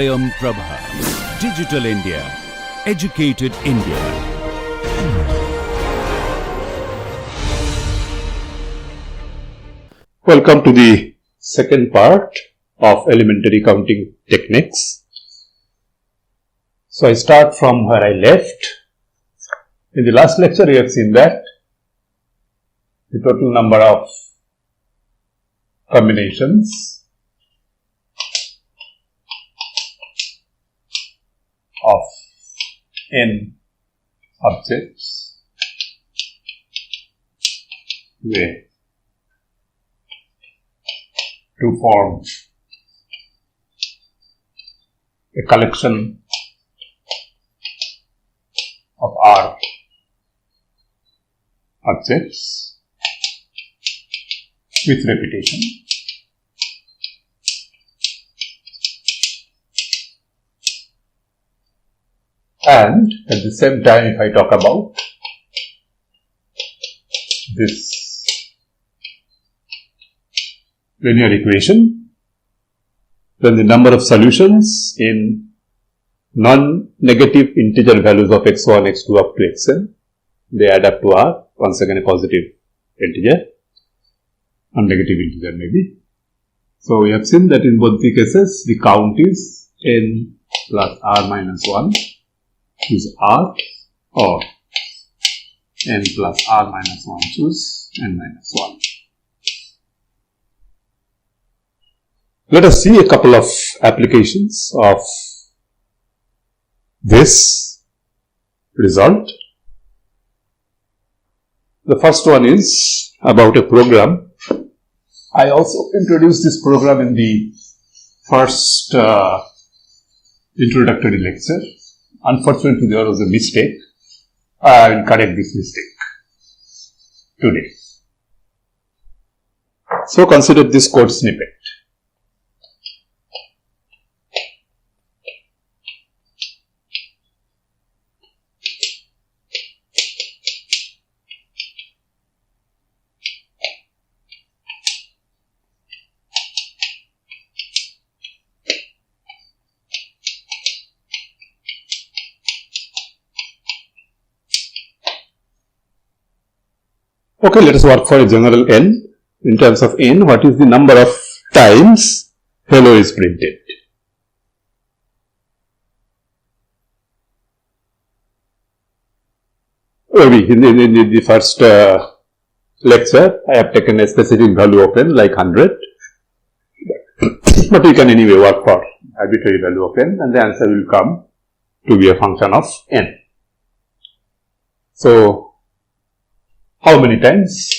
Swayam Prabha. Digital India. Educated India. Welcome to the second part of elementary counting techniques. So I start from where I left. In the last lecture we have seen that the total number of combinations of n objects to form a collection of R objects with repetition. And at the same time, if I talk about this linear equation, then the number of solutions in non-negative integer values of x1, x2 up to xn, they add up to R, once again a positive integer, non-negative integer maybe. So we have seen that in both the cases, the count is n plus R minus 1 choose R, or n plus R minus 1 choose n minus 1. Let us see a couple of applications of this result. The first one is about a program. I also introduced this program in the first introductory lecture. Unfortunately, there was a mistake. I will correct this mistake today. So consider this code snippet. Okay, let us work for a general n. In terms of n, what is the number of times hello is printed? Maybe in the first lecture, I have taken a specific value of n like 100. But we can anyway work for arbitrary value of n, and the answer will come to be a function of n. So, how many times?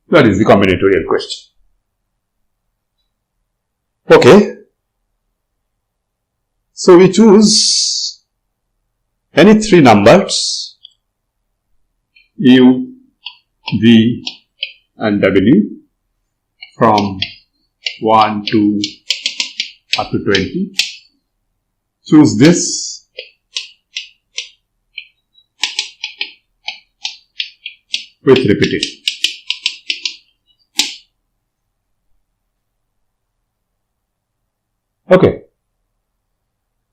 That is the combinatorial question. Okay. So we choose any three numbers u, v, and w from 1 to up to 20. Choose this. With repetition. Okay.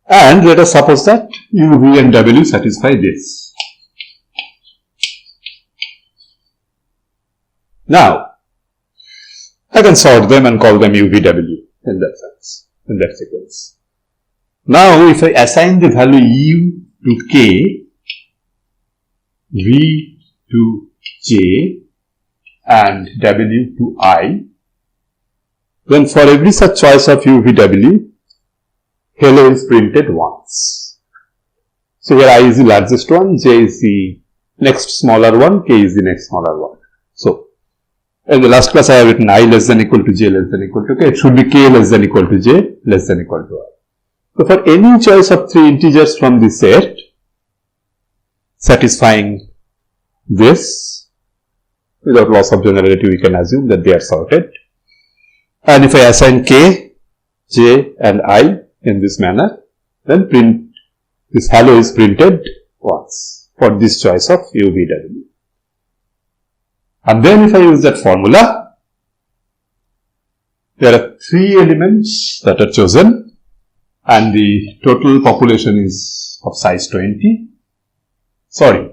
And let us suppose that u, v, and w satisfy this. Now, I can sort them and call them u, v, w in that sense, in that sequence. Now, if I assign the value u to k, v to j, and w to I, then for every such choice of u, v, w, hello is printed once. So here I is the largest one, j is the next smaller one, k is the next smaller one. So, in the last class I have written I less than equal to j less than equal to k. It should be k less than equal to j less than equal to I. So for any choice of three integers from this set, satisfying this, without loss of generality we can assume that they are sorted. And if I assign k, j and I in this manner, then print this hello is printed once for this choice of UVW. And then if I use that formula, there are 3 elements that are chosen and the total population is of size 20. Sorry,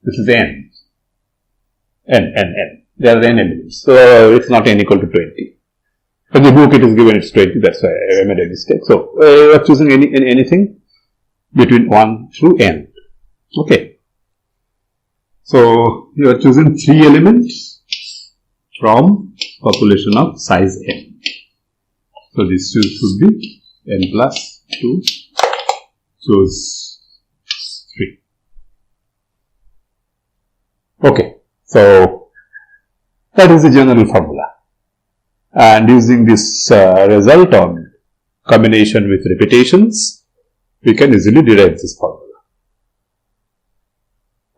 this is n. There are n elements. So it's not n equal to 20. In the book it is given it's 20, that's why I made a mistake. So you are choosing anything between 1 through n. Okay. So you are choosing 3 elements from population of size n. So this should be n plus 2, choose 3. Okay. So that is the general formula. And using this result on combination with repetitions, we can easily derive this formula.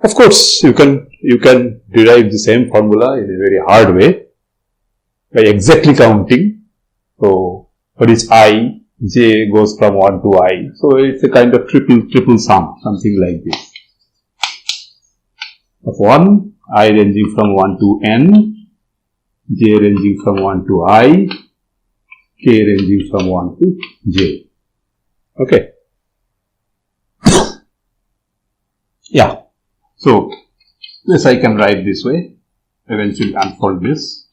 Of course, you can derive the same formula in a very hard way by exactly counting. So for each I, j goes from 1 to I. So it's a kind of triple sum, something like this. Of 1, I ranging from 1 to n, j ranging from 1 to I, k ranging from 1 to j. Okay. Yeah. So, this I can write this way, eventually unfold this,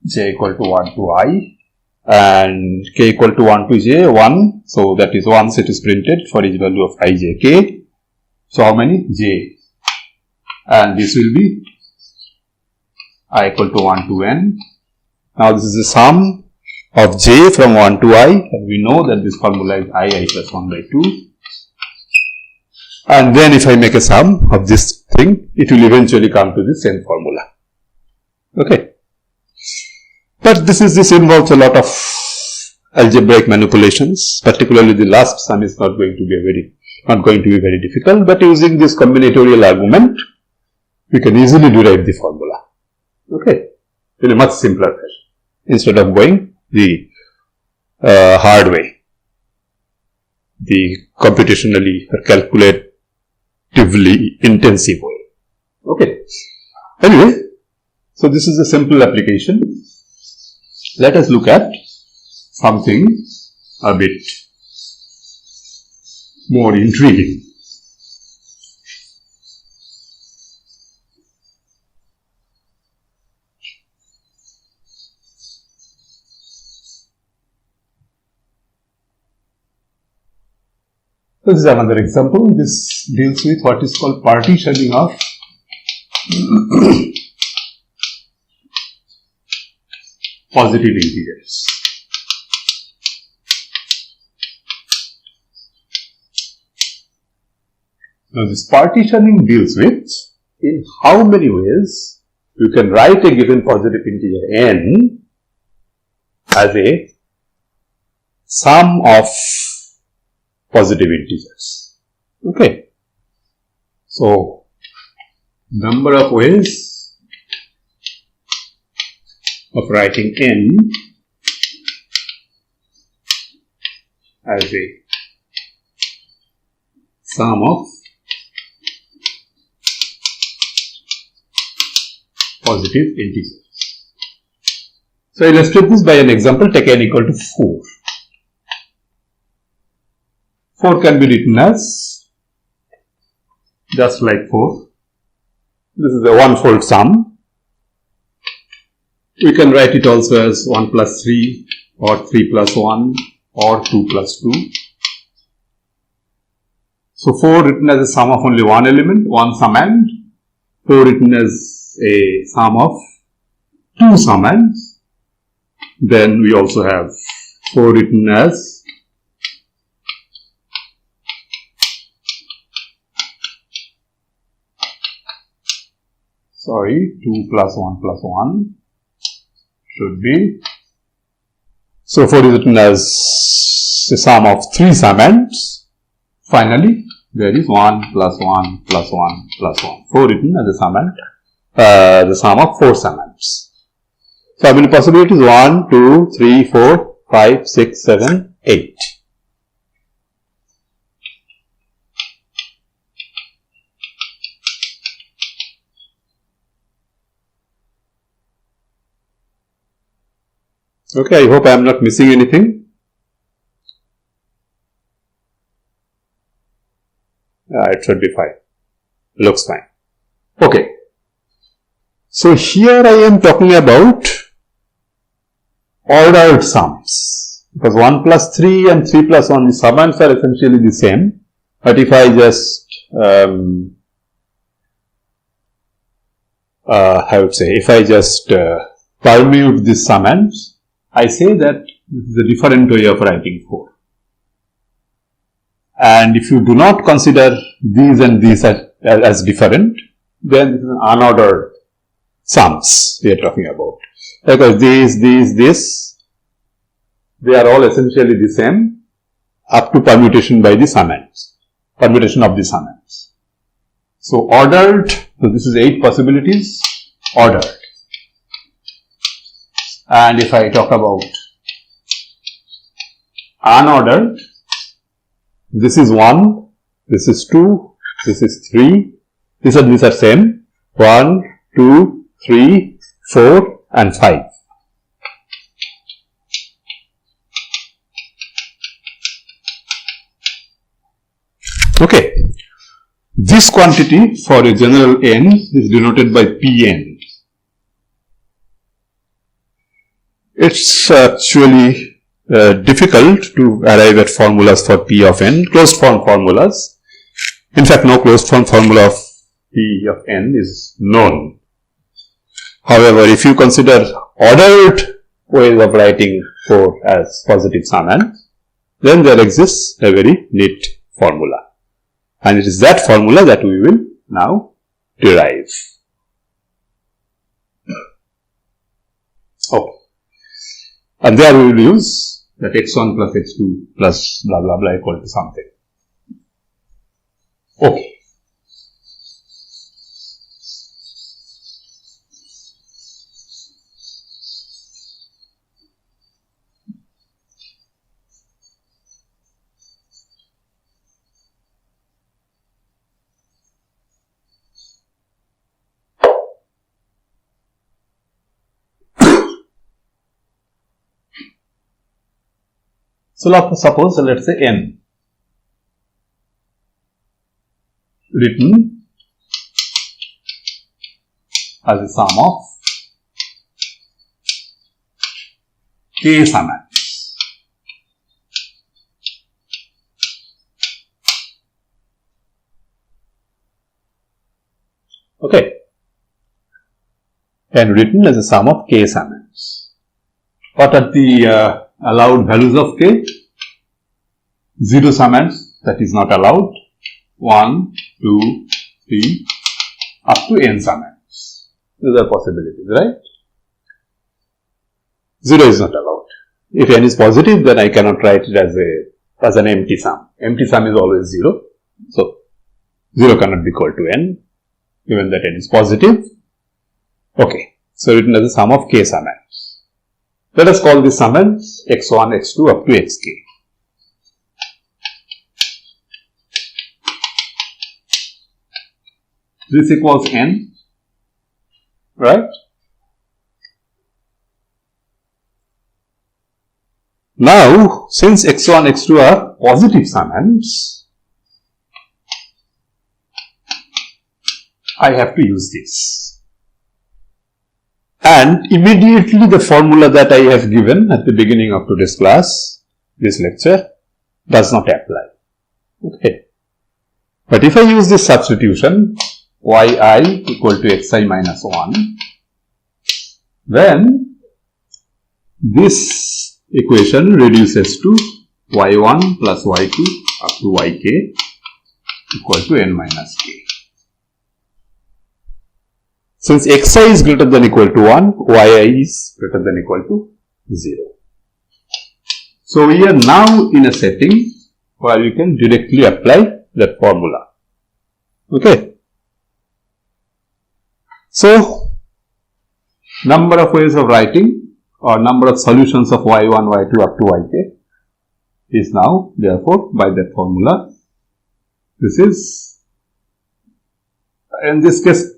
j equal to 1 to I and k equal to 1 to j, 1, so that is once it is printed for each value of I, j, k. So, how many? J, and this will be I equal to 1 to n. Now, this is the sum of j from 1 to I, and we know that this formula is I plus 1 by 2. And then if I make a sum of this thing, it will eventually come to the same formula. Okay. But this involves a lot of algebraic manipulations, particularly the last sum is not going to be very difficult, but using this combinatorial argument, we can easily derive the formula. Okay. In a much simpler fashion, instead of going the hard way, the computationally or calculatively intensive way. Okay. Anyway, so this is a simple application. Let us look at something a bit more intriguing. This is another example. This deals with what is called partitioning of positive integers. Now, this partitioning deals with in how many ways you can write a given positive integer n as a sum of positive integers. Okay. So, number of ways of writing n as a sum of positive integers. So, illustrate this by an example. Take n equal to 4. 4 can be written as just like 4. This is a one-fold sum. We can write it also as 1 plus 3 or 3 plus 1 or 2 plus 2. So 4 written as a sum of only one element, one summand. 4 written as a sum of two summands. Then we also have 4 written as 2 plus 1 plus 1 should be. So 4 is written as the sum of 3 summands. Finally, there is 1 plus 1 plus 1 plus 1. 4 written as a summand, the sum of 4 summands. So how many possibilities? 1, 2, 3, 4, 5, 6, 7, 8. Okay, I hope I am not missing anything. It should be fine. Looks fine. Okay. So here I am talking about ordered sums, because 1 plus 3 and 3 plus 1, the summands are essentially the same. But if I just if I just permute these summands, I say that this is a different way of writing 4. And if you do not consider these and these as different, then this is an unordered sums we are talking about. Because these, they are all essentially the same up to permutation by the summands, permutation of the summands. So ordered, so this is 8 possibilities, ordered. And if I talk about unordered, this is 1, this is 2, this is 3, these are same, 1, 2, 3, 4 and 5. Okay. This quantity for a general n is denoted by Pn. It's actually difficult to arrive at formulas for P of n, closed form formulas. In fact, no closed form formula of P of n is known. However, if you consider ordered ways of writing 4 as positive summands, then there exists a very neat formula. And it is that formula that we will now derive. Okay. And there we will use that x1 plus x2 plus blah blah blah equal to something. Okay. So suppose let's say n written as a sum of k summands. Okay. And written as a sum of k summands. What are the allowed values of k? 0 summands, that is not allowed. 1, 2, 3, up to n summands. These are possibilities, right? 0 is not allowed. If n is positive, then I cannot write it as an empty sum. Empty sum is always 0. So 0 cannot be equal to n, given that n is positive. Okay. So written as a sum of k summands. Let us call this summands x1, x2 up to xk. This equals n, right? Now, since x1, x2 are positive summands, I have to use this. And immediately the formula that I have given at the beginning of today's class, this lecture, does not apply. Okay. But if I use this substitution, yi equal to xi minus 1, then this equation reduces to y1 plus y2 up to yk equal to n minus k. Since xi is greater than equal to 1, yi is greater than equal to 0. So we are now in a setting where you can directly apply that formula. Okay. So, number of ways of writing or number of solutions of y1, y2 up to yk is now therefore by that formula. This is, in this case,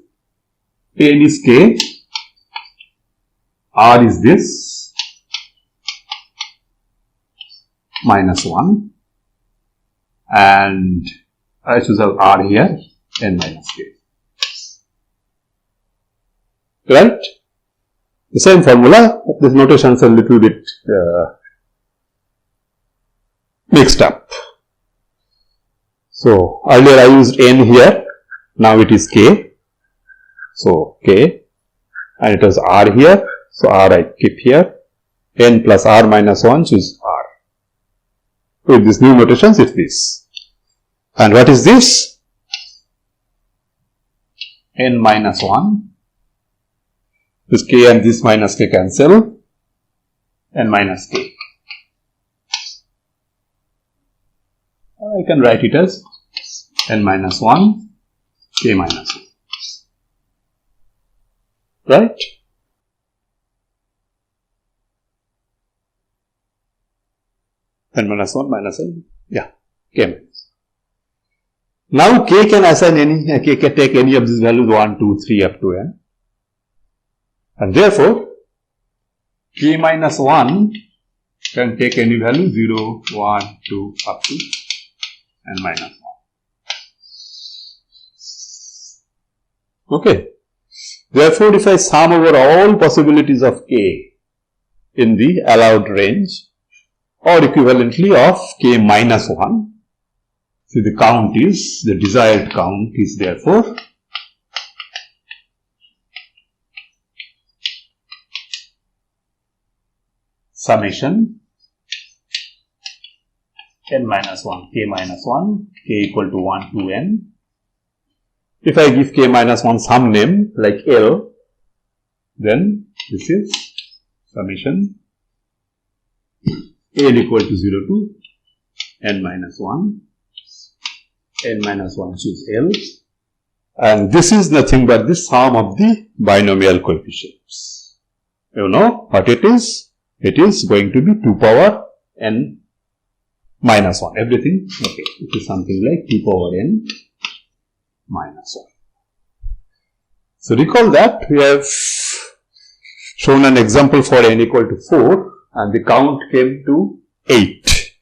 n is k, r is this, minus 1, and I choose R here, n minus k. Right? The same formula, this notation is a little bit mixed up. So, earlier I used n here, now it is k. So, k, and it was r here, so r I keep here, n plus r minus 1, choose r. With this new notations, it's this. And what is this? N minus 1. This k and this minus k cancel, n minus k. I can write it as n minus 1, k minus 1. Right? N minus 1 minus n, yeah, k minus. Now k can assign any, k can take any of these values 1, 2, 3 up to n. And therefore, k minus 1 can take any value 0, 1, 2 up to n minus 1. Okay. Therefore, if I sum over all possibilities of k in the allowed range, or equivalently of k minus 1, so the count is, the desired count is therefore summation n minus 1, k minus 1, k equal to 1 to n. If I give k minus 1 some name like L, then this is summation L equal to 0 to n minus 1, n minus 1 choose L, and this is nothing but the sum of the binomial coefficients. You know what it is? It is going to be 2 power n minus 1. Everything, okay, it is something like 2 power n minus 1. So recall that we have shown an example for n equal to 4 and the count came to 8.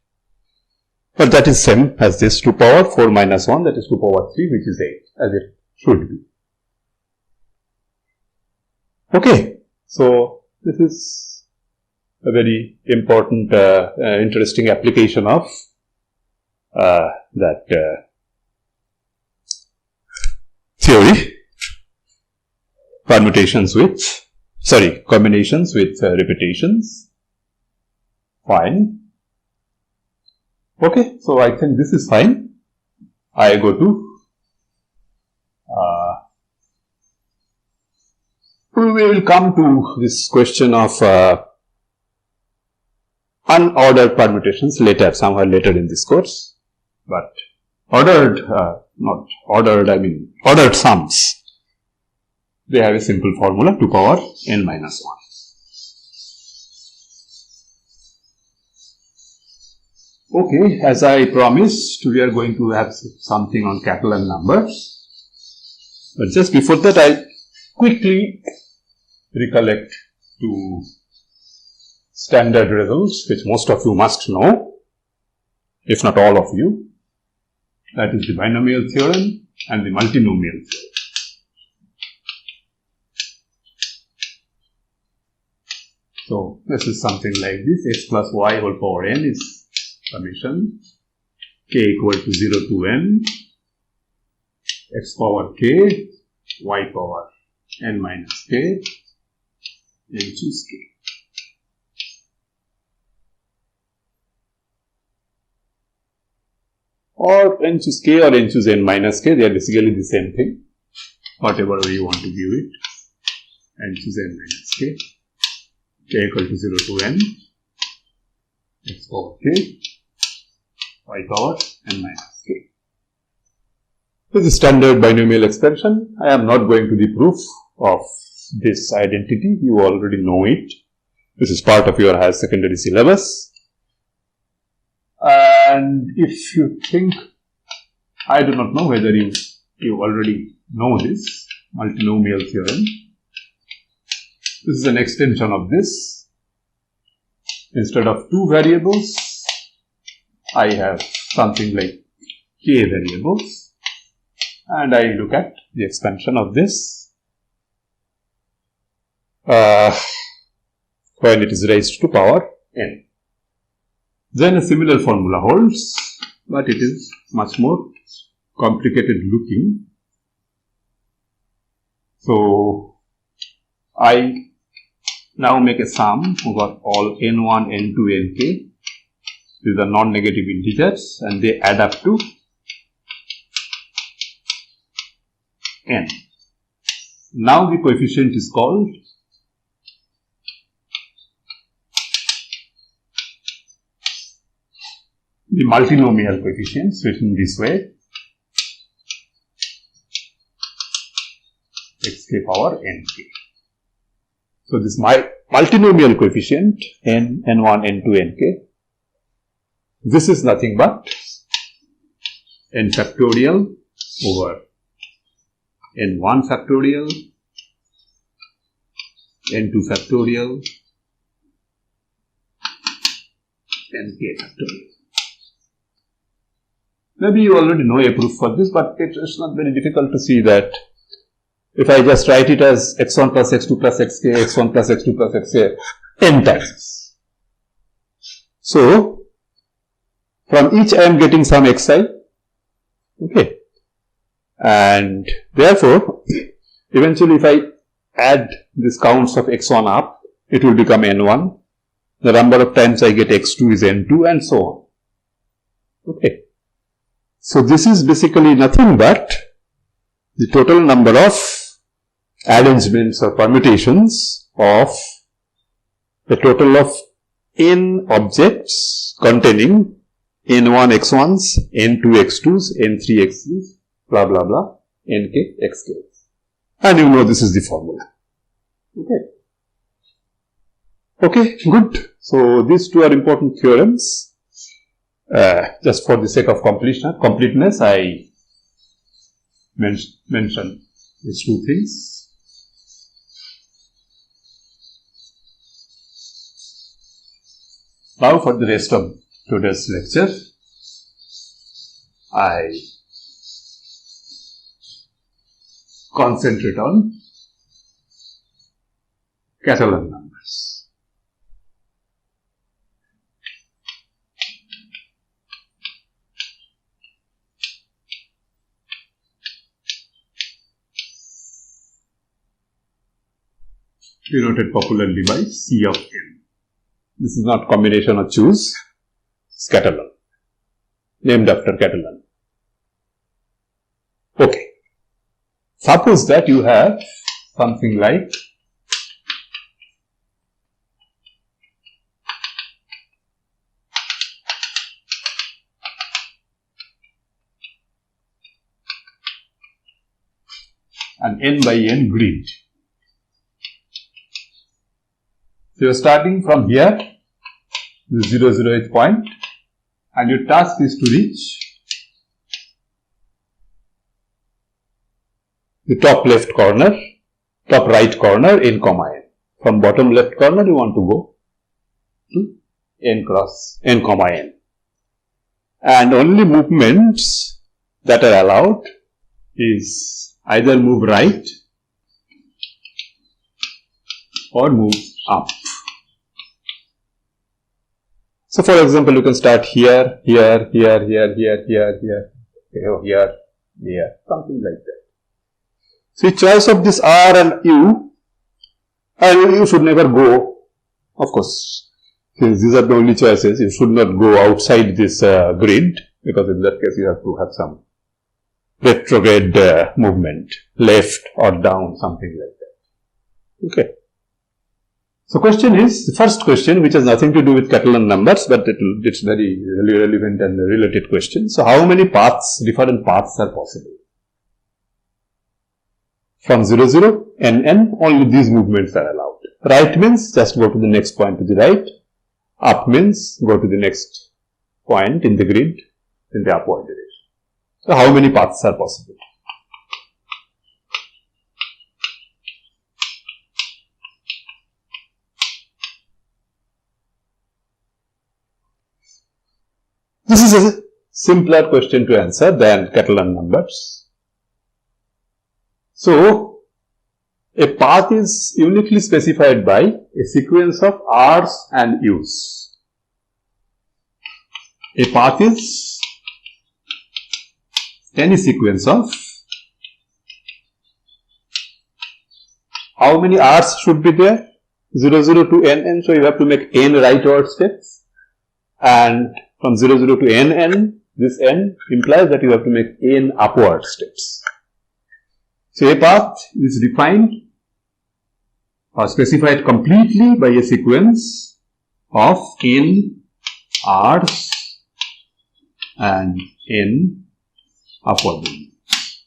But that is same as this 2 power 4 minus 1, that is 2 power 3, which is 8, as it should be. Okay, so this is a very important, interesting application of that theory, combinations with repetitions. Fine. Okay, so I think this is fine. I go to we will come to this question of unordered permutations later, somewhere later in this course. But ordered, not ordered, I mean ordered sums, they have a simple formula 2 power n minus 1. Okay, as I promised, we are going to have something on Catalan numbers. But just before that, I quickly recollect 2 standard results which most of you must know, if not all of you. That is the binomial theorem and the multinomial theorem. So this is something like this: x plus y whole power n is summation k equal to 0 to n x power k y power n minus k n choose k. Or n choose k or n choose n minus k, they are basically the same thing, whatever way you want to give it. N choose n minus k, k equal to 0 to n x power k y power n minus k. This is standard binomial expansion. I am not going to the proof of this identity, you already know it. This is part of your higher secondary syllabus. And if you think, I do not know whether you already know this multinomial theorem. This is an extension of this. Instead of 2 variables, I have something like k variables, and I look at the expansion of this when it is raised to power n. Then a similar formula holds, but it is much more complicated looking. So I now make a sum over all n1, n2, nk. These are non-negative integers and they add up to n. Now the coefficient is called the multinomial coefficients, written this way, xk power nk. So this multinomial coefficient n, n1, n2, nk, this is nothing but n factorial over n1 factorial, n2 factorial, nk factorial. Maybe you already know a proof for this, but it's not very difficult to see that if I just write it as x1 plus x2 plus xk, x1 plus x2 plus xk n times. So, from each I am getting some xi, okay, and therefore, eventually if I add these counts of x1 up, it will become n1, the number of times I get x2 is n2 and so on, okay. So this is basically nothing but the total number of arrangements or permutations of the total of n objects containing n1 x1s, n2 x2s, n3 x3s, blah blah blah, nk xk. And you know this is the formula. Okay. Okay, good. So these two are important theorems. Just for the sake of completeness, I mention these two things. Now for the rest of today's lecture, I concentrate on Catalan numbers. Denoted popularly by C of n. This is not combination or choose, it's Catalan, named after Catalan. Okay. Suppose that you have something like an n by n grid. So you are starting from here, the 0, 0th point, and your task is to reach the top left corner, top right corner, n comma n. From bottom left corner, you want to go to n cross n comma n. And only movements that are allowed is either move right or move up. So for example, you can start here, here, here, here, here, here, here, here, here, something like that. See, choice of this R and U, and you should never go, of course, since these are the only choices, you should not go outside this grid, because in that case you have to have some retrograde movement, left or down, something like that. Okay. So question is, the first question, which has nothing to do with Catalan numbers, but it's very relevant and related question. So how many paths, different paths are possible? From 0, 0, n, n, only these movements are allowed. Right means just go to the next point to the right. Up means go to the next point in the grid in the upward direction. So how many paths are possible? This is a simpler question to answer than Catalan numbers. So, a path is uniquely specified by a sequence of R's and U's. A path is any sequence of how many R's should be there? 0, 0 to n. So, you have to make n rightward steps, and from 0, 0 to n, this n implies that you have to make n upward steps. So, a path is defined or specified completely by a sequence of n R's and n upward movements.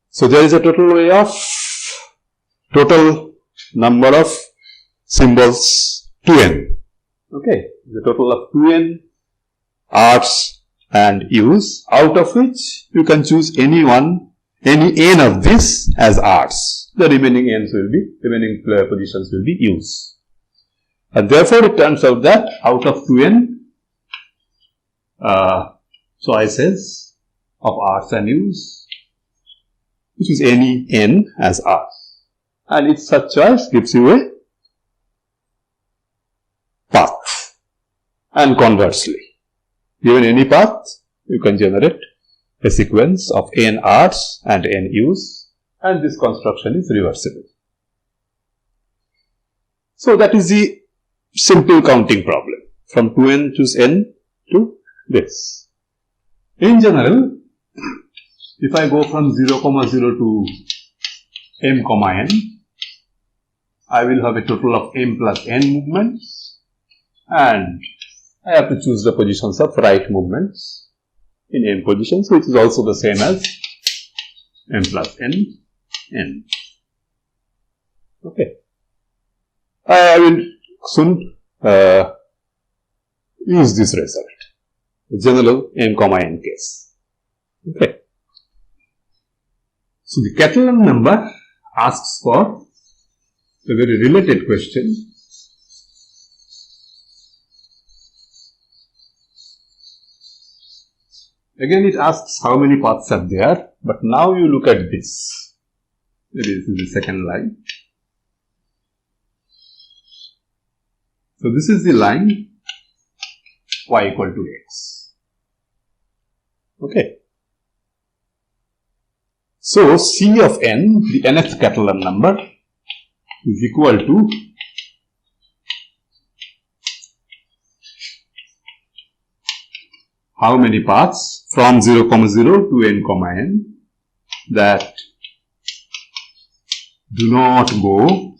So, there is a total number of symbols 2n. Okay, the total of 2n R's and U's, out of which you can choose any n of this as R's. The remaining positions will be U's. And therefore, it turns out that out of 2n choices of R's and U's, which is any n as R's. And each such choice gives you a path. And conversely, given any path, you can generate a sequence of n R's and n U's, and this construction is reversible. So, that is the simple counting problem. From 2n choose n to this. In general, if I go from 0, 0 to m, n, I will have a total of m plus n movements, and I have to choose the positions of right movements in m positions, which is also the same as m plus n. Okay. I will soon use this result, the general m, n case. Okay. So, the Catalan number asks for a very related question. Again, it asks how many paths are there, but now you look at this. Maybe this is the second line. So, this is the line y equal to x. Okay. So, C of n, the nth Catalan number, is equal to how many paths from 0, 0 to n, n that do not go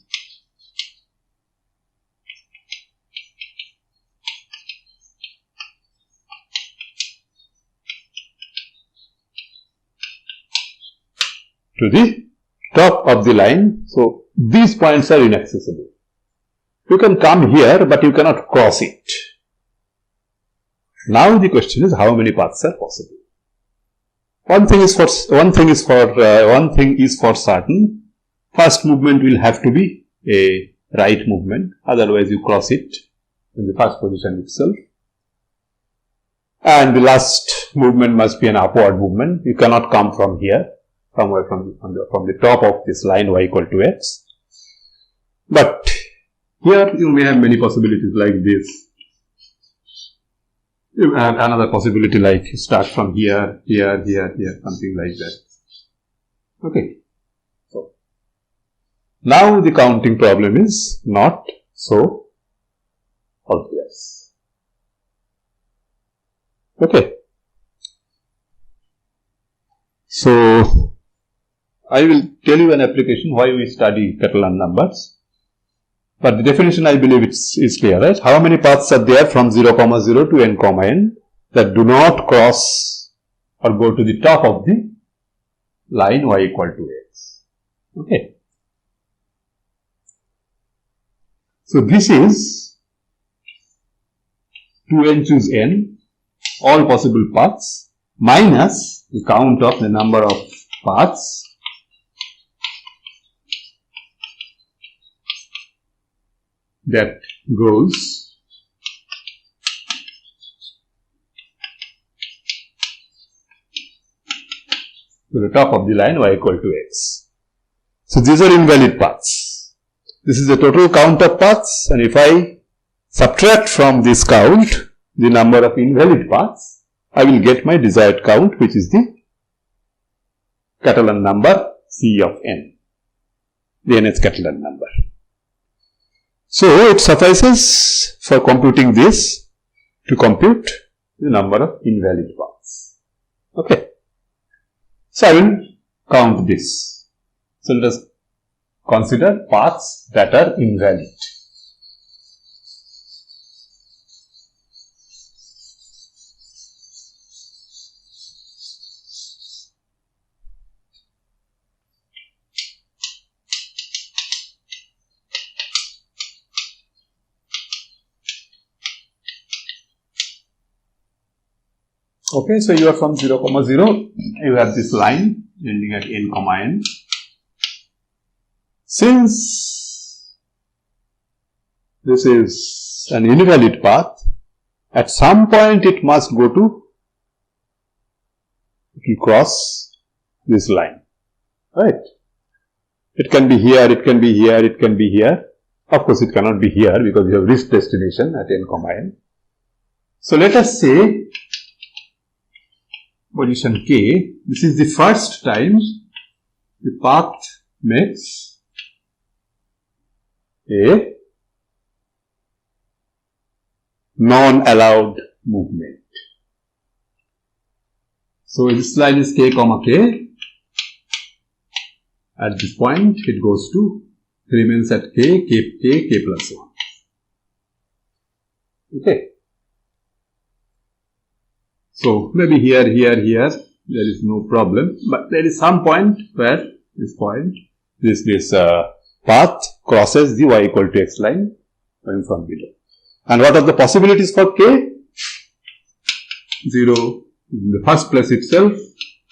to the top of the line. So, these points are inaccessible. You can come here, but you cannot cross it. Now, the question is how many paths are possible. One thing is for certain. First movement will have to be a right movement, otherwise you cross it in the first position itself. And the last movement must be an upward movement. You cannot come from here, somewhere from the top of this line y equal to x. But here you may have many possibilities like this. You have another possibility like start from here, here, something like that. Okay. So, now the counting problem is not so obvious. Okay. So, I will tell you an application why we study Catalan numbers. But the definition, I believe is clear, right? How many paths are there from 0, 0 to n, n that do not cross or go to the top of the line y equal to x? Okay. So, this is 2n choose n, all possible paths, minus the count of the number of paths that goes to the top of the line y equal to x. So these are invalid paths. This is the total count of paths, and if I subtract from this count the number of invalid paths, I will get my desired count, which is the Catalan number C of n, the nth Catalan number. So it suffices for computing this to compute the number of invalid paths. Okay. So I will count this. So let us consider paths that are invalid. Okay, so you are from 0, 0, you have this line ending at n, n. Since this is an invalid path, at some point it must go to, it will cross this line, right? It can be here, it can be here, it can be here. Of course, it cannot be here because you have reached destination at n, n. So let us say position k, this is the first time the path makes a non-allowed movement. So this line is k, k. At this point it goes to, it remains at k plus 1. Okay. So maybe here, there is no problem, but there is some point where this path crosses the y equal to x line going from below. And what are the possibilities for k? 0 in the first place itself,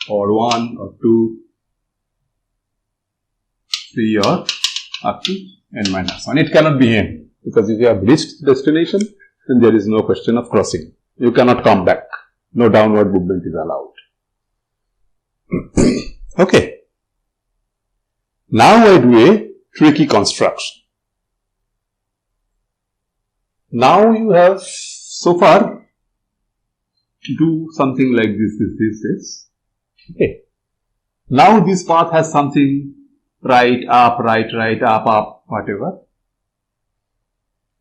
or 1 or 2, 3 or up to n minus 1. It cannot be n, because if you have reached the destination, then there is no question of crossing. You cannot come back. No downward movement is allowed. Okay. Now I do a tricky construction. Now you have so far do something like this. Okay. Now this path has something right, up, whatever.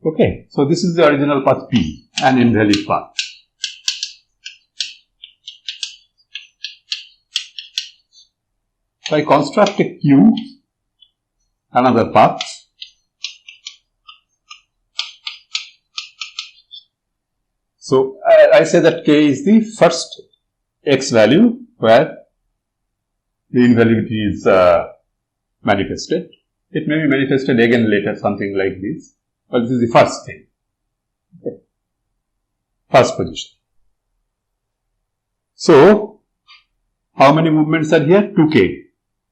Okay. So this is the original path P, an invalid path. So I construct a Q, another path. So I say that K is the first X value where the invalidity is manifested. It may be manifested again later, something like this, but this is the first thing. Okay. First position. So how many movements are here? 2k.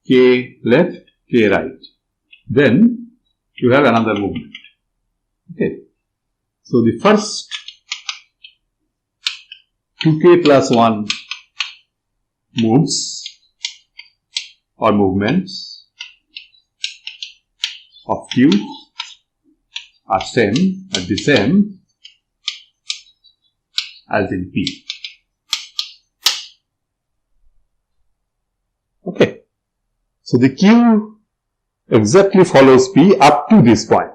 K left, K right. Then you have another movement. Okay. So the first 2k plus 1 moves or movements of Q are the same as in P. Okay. So the Q exactly follows P up to this point.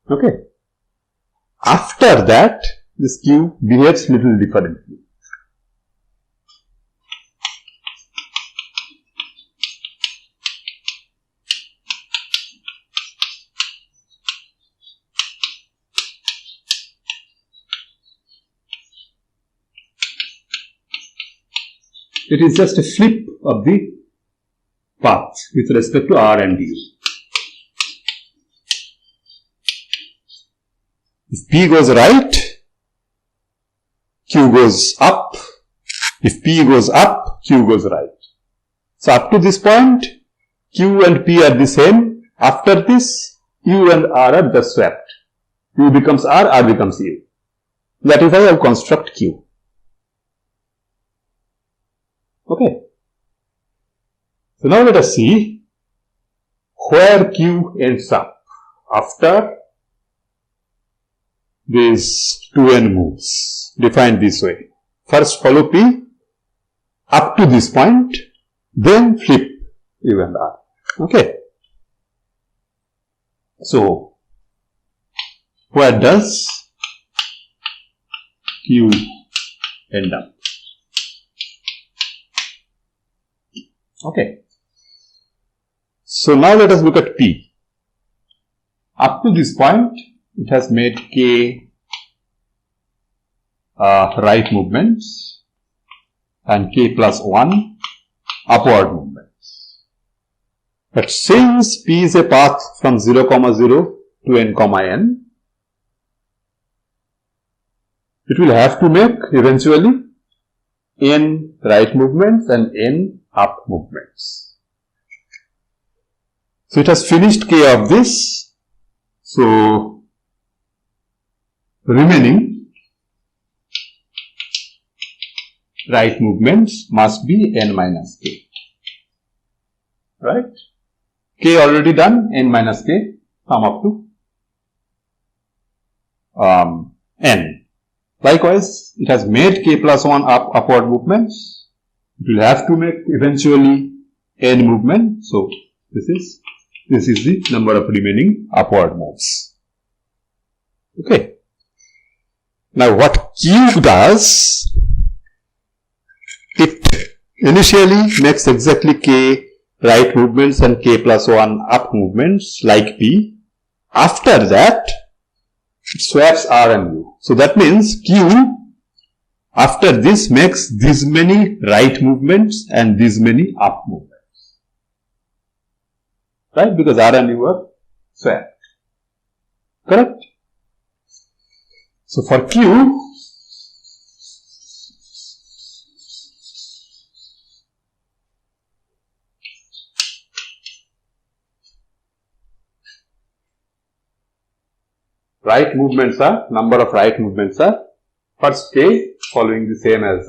Okay. After that, this Q behaves little differently. It is just a flip of the path with respect to R and U. If P goes right, Q goes up. If P goes up, Q goes right. So up to this point, Q and P are the same. After this, U and R are just swapped. U becomes R, R becomes U. That is how I construct Q. Okay. So now let us see where Q ends up after these 2n moves, defined this way. First follow P up to this point, then flip U and R. Okay. So, where does Q end up? Okay. So now let us look at P. Up to this point, it has made K right movements and K plus 1 upward movements. But since P is a path from 0, 0 to n, n, it will have to make eventually n right movements and n up movements. So it has finished K of this. So remaining right movements must be n minus k. Right? K already done, n minus k, sum up to n. Likewise, it has made k plus 1 upward movements. It will have to make eventually n movement. So this is the number of remaining upward moves. Okay. Now what Q does, it initially makes exactly k right movements and k plus 1 up movements like P. After that, it swaps R and U. So that means Q after this makes this many right movements and this many up movements. Right? Because R and U are swapped. Correct? So for Q, right movements are, number of right movements are first K following the same as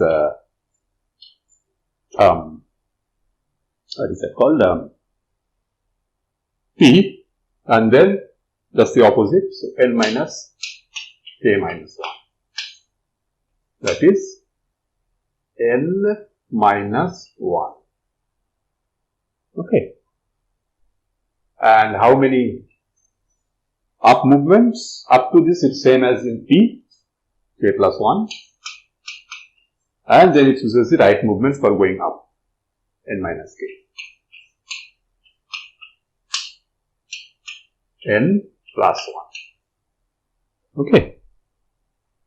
what is that called? P, and then just the opposite, so n minus k minus 1. That is n minus 1. Okay. And how many up movements? Up to this it's same as in P, k plus 1. And then it uses the right movements for going up, n minus k. N plus 1. Okay.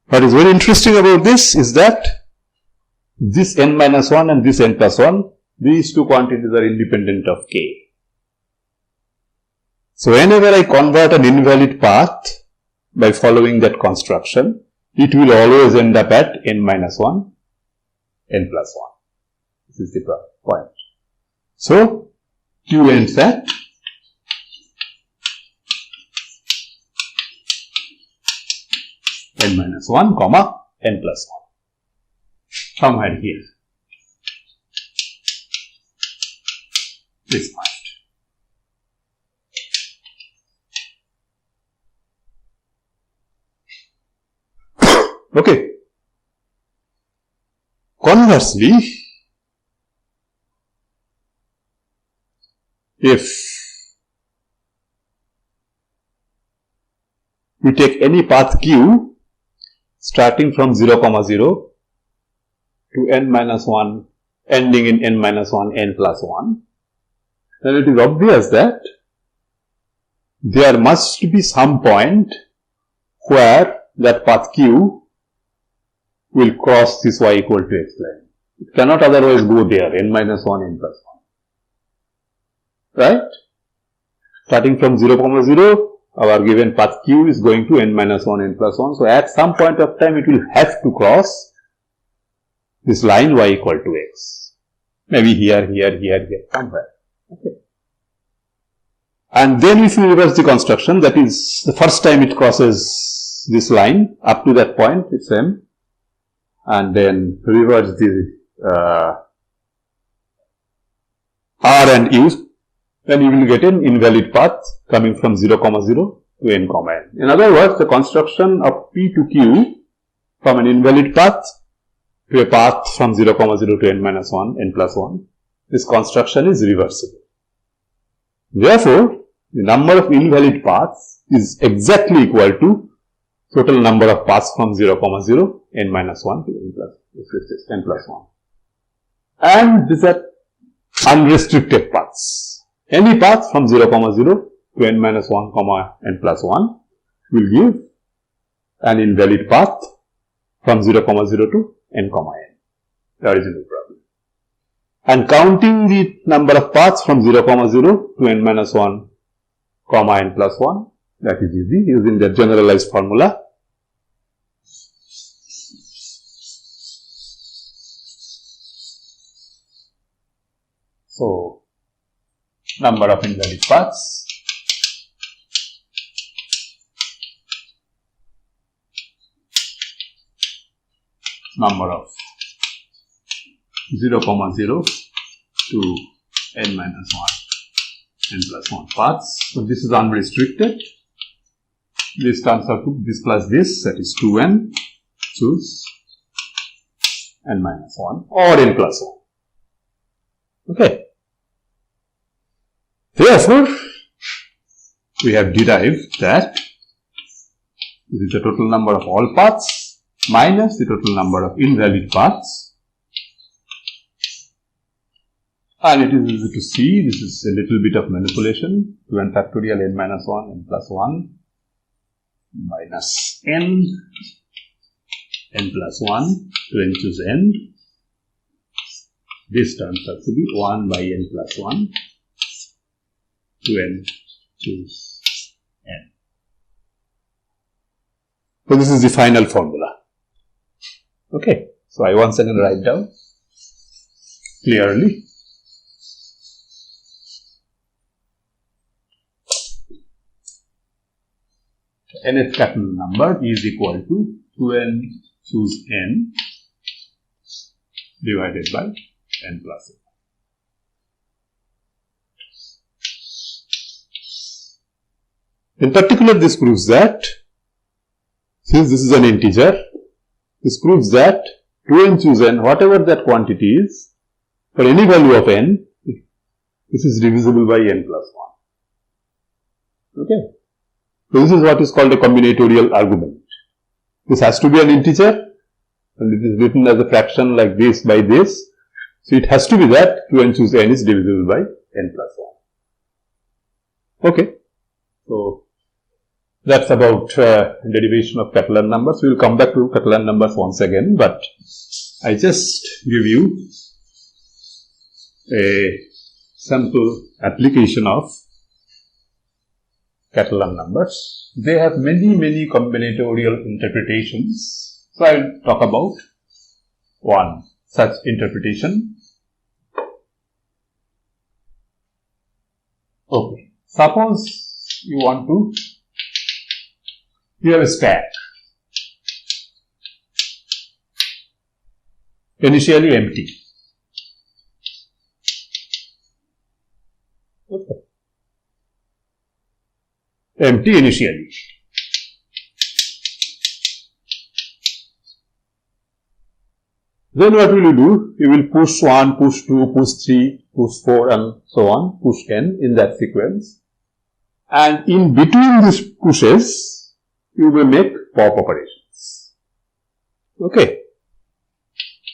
What is very interesting about this is that this n minus 1 and this n plus 1, these two quantities are independent of k. So whenever I convert an invalid path by following that construction, it will always end up at n minus 1, n plus 1. This is the point. So Q ends at n minus 1, comma, n plus 1. Somewhere here. This point. Okay. Conversely, if we take any path Q starting from 0, 0 to n minus 1, ending in n minus 1, n plus 1, then it is obvious that there must be some point where that path Q will cross this y equal to x line. It cannot otherwise go there, n minus 1, n plus 1. Right? Starting from 0, 0, our given path Q is going to n minus 1, n plus 1. So at some point of time, it will have to cross this line y equal to x. Maybe here, somewhere. Okay. And then if you reverse the construction, that is the first time it crosses this line, up to that point, it's m. And then reverse the R and U, then you will get an invalid path coming from 0, 0 to n, n. In other words, the construction of P to Q from an invalid path to a path from 0, 0 to n minus 1, n plus 1, this construction is reversible. Therefore, the number of invalid paths is exactly equal to total number of paths from 0, 0, n minus 1 to n plus 1. And these are unrestricted paths. Any path from 0, 0 to n minus 1, n plus 1 will give an invalid path from 0, 0 to n, n. There is no problem. And counting the number of paths from 0, 0 to n minus 1, n plus 1, that is easy using the generalized formula. So, number of invalid paths number of 0, 0 to n minus 1, n plus 1 paths. So, this is unrestricted. This turns out to this plus this, that is 2n, choose n minus 1 or n plus 1. Okay. Therefore, we have derived that this is the total number of all paths minus the total number of invalid paths, and it is easy to see this is a little bit of manipulation. 2n factorial n minus 1 n plus 1 minus n plus 1 to n choose n. This turns out to be 1 by n plus 1 to n choose n. So, this is the final formula. Okay. So, I once again write down clearly. Nth Catalan number is equal to 2n choose n divided by n plus 1. In particular, this proves that since this is an integer, this proves that 2n choose n, whatever that quantity is, for any value of n, this is divisible by n plus 1. Okay. So, this is what is called a combinatorial argument. This has to be an integer and it is written as a fraction like this by this. So, it has to be that 2n choose n is divisible by n plus 1. Okay. So, that's about derivation of Catalan numbers. We will come back to Catalan numbers once again, but I just give you a sample application of Catalan numbers. They have many combinatorial interpretations. So, I will talk about one such interpretation. Okay. Suppose you want to, you have a stack, initially empty. Okay. Empty initially. Then what will you do? You will push 1, push 2, push 3, push 4 and so on, push n in that sequence. And in between these pushes, you will make pop operations. Okay.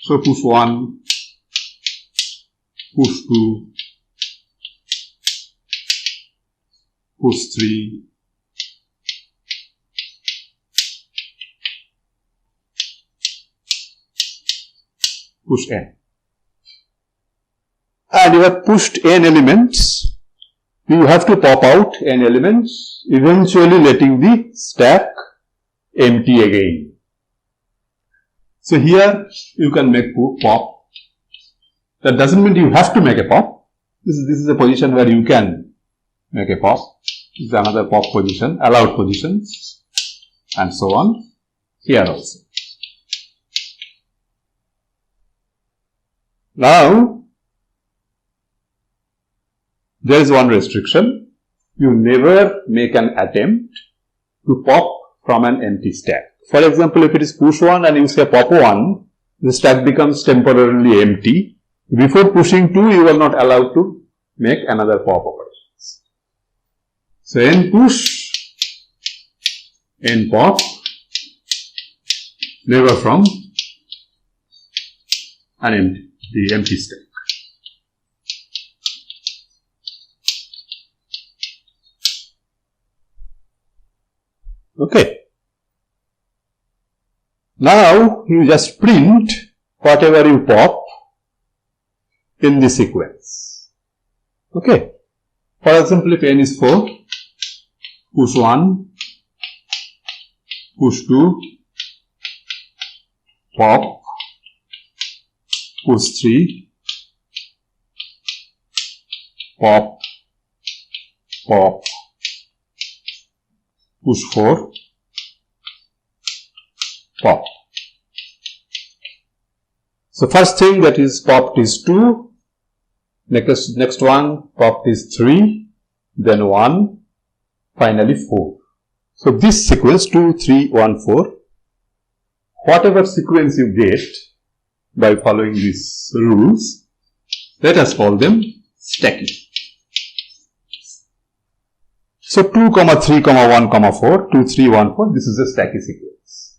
So, push 1, push 2, push 3, push n. And you have pushed n elements. You have to pop out n elements, eventually letting the stack empty again. So, here you can make pop. That doesn't mean you have to make a pop. This is a position where you can make a pop. This is another pop position, allowed position, and so on. Here also. Now, there is one restriction. You never make an attempt to pop from an empty stack. For example, if it is push 1 and you say pop 1, the stack becomes temporarily empty. Before pushing 2, you are not allowed to make another pop operations. So, n push, n pop, never from the empty stack. Okay. Now, you just print whatever you pop in the sequence. Okay. For example, if n is 4, push 1, push 2, pop, push 3, pop, pop, push 4, pop. So, first thing that is popped is 2, next one popped is 3, then 1, finally 4. So, this sequence 2, 3, 1, 4, whatever sequence you get by following these rules, let us call them stacking. So, 2, 3, 1, 4, 2, 3, 1, 4, this is a stacky sequence.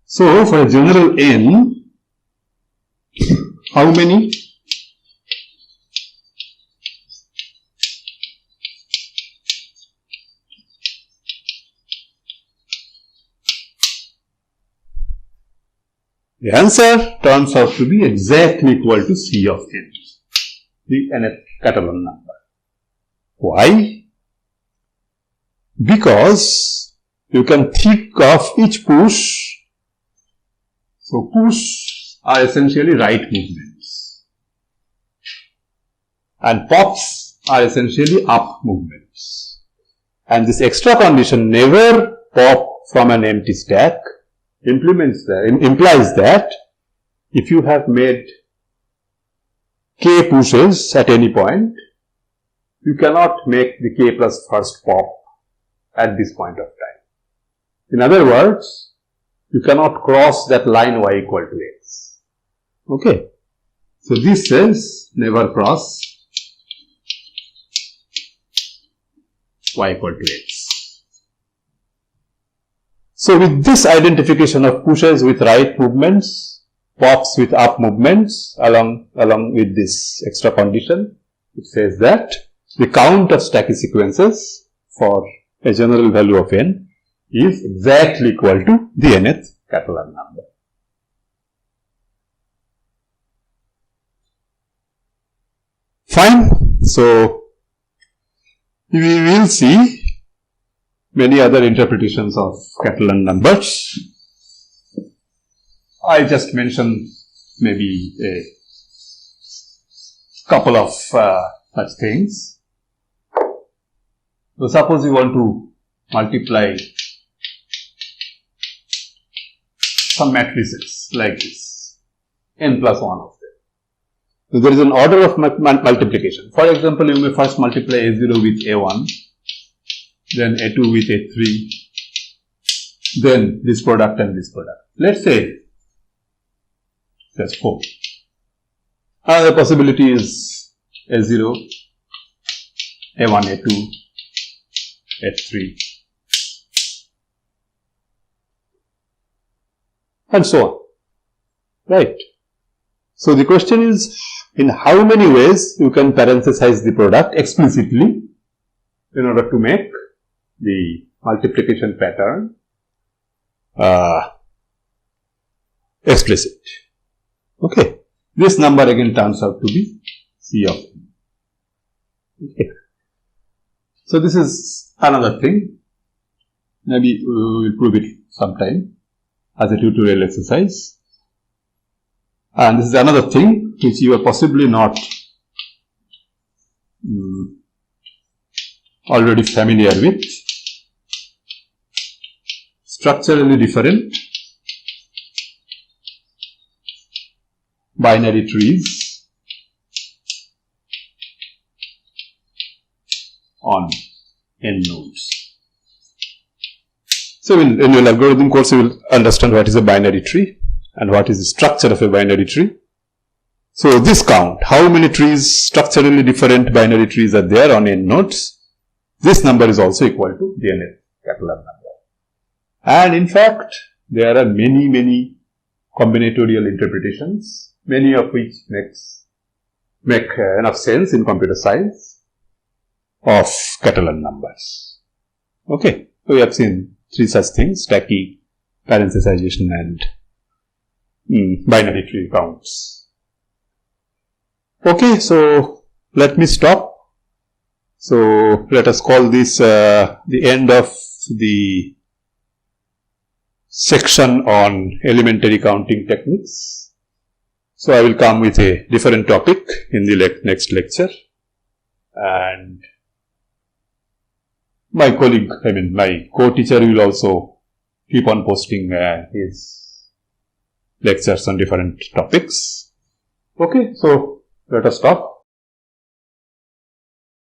So, for a general n, how many? The answer turns out to be exactly equal to C of n, the nth Catalan number. Why? Because you can think of each push. So, push are essentially right movements and pops are essentially up movements. And this extra condition, never pop from an empty stack, implies that if you have made k pushes at any point, you cannot make the k plus first pop at this point of time. In other words, you cannot cross that line y equal to x. Okay. So, this says never cross y equal to x. So, with this identification of pushes with right movements, pops with up movements, along with this extra condition, it says that the count of stacky sequences for a general value of n is exactly equal to the nth Catalan number. Fine. So, we will see many other interpretations of Catalan numbers. I just mentioned maybe a couple of such things. So, suppose you want to multiply some matrices like this, n plus 1 of them. So, there is an order of multiplication. For example, you may first multiply A0 with A1, then A2 with A3, then this product and this product. Let's say that's 4. Another possibility is A0, A1, A2, A3, and so on. Right. So, the question is, in how many ways you can parenthesize the product explicitly in order to make the multiplication pattern explicit. Okay. This number again turns out to be C of n. Okay. So, this is another thing. Maybe we will prove it sometime as a tutorial exercise. And this is another thing which you are possibly not already familiar with. Structurally different binary trees on n nodes. So in your algorithm course, you will understand what is a binary tree and what is the structure of a binary tree. So this count, how many trees, structurally different binary trees are there on n nodes? This number is also equal to the nth Catalan number. And in fact, there are many combinatorial interpretations, many of which make enough sense in computer science of Catalan numbers. Okay, so we have seen three such things: stacking, parenthesization, and binary tree counts. Okay, so let me stop. So let us call this the end of the section on elementary counting techniques. So I will come with a different topic in the next lecture, and my colleague, my co-teacher will also keep on posting his lectures on different topics. Okay, so let us stop.